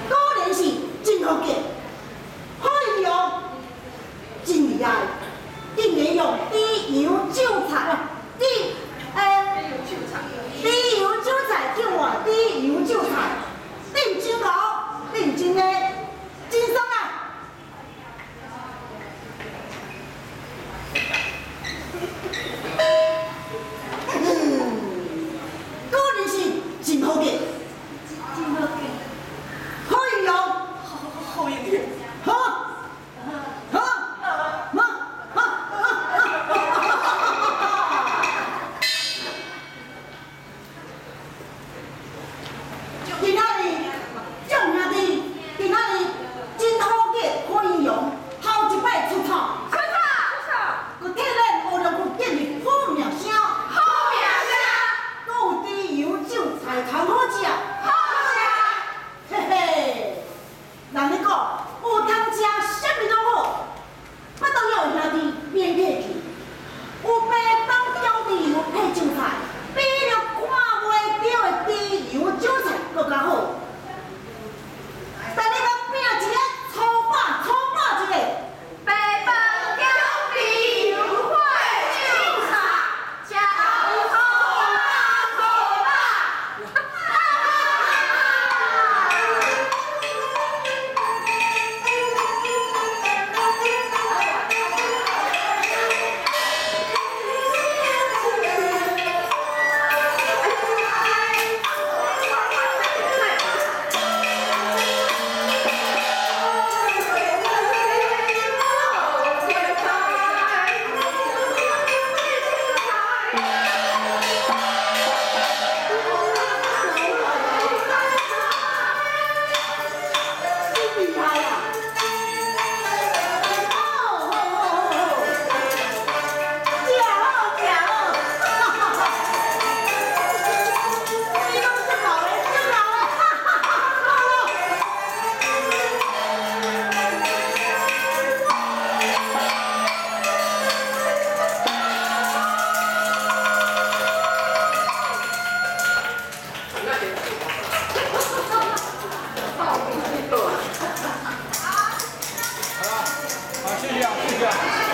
果然是真好见，可以用真厉害，竟然用低油韭菜，低油韭菜叫我低油韭菜，恁真好，恁真的，真爽啊！果然是真好见，可以用，好用。好。今仔日种兄弟，今仔日真好见，可以用，头一摆出头，佮替咱学着佮建立好名声，佮有猪油韭菜汤好食，嘿嘿，人咧讲有通食，啥物拢好，我都要兄弟免客气，有白饭浇猪油配韭菜，比着看袂着的猪油韭菜搁较好。但你甲拼一个粗饱一个，白饭姜猪油配韭菜，吃好好啦。真厉害啊！好，谢谢啊，谢谢啊。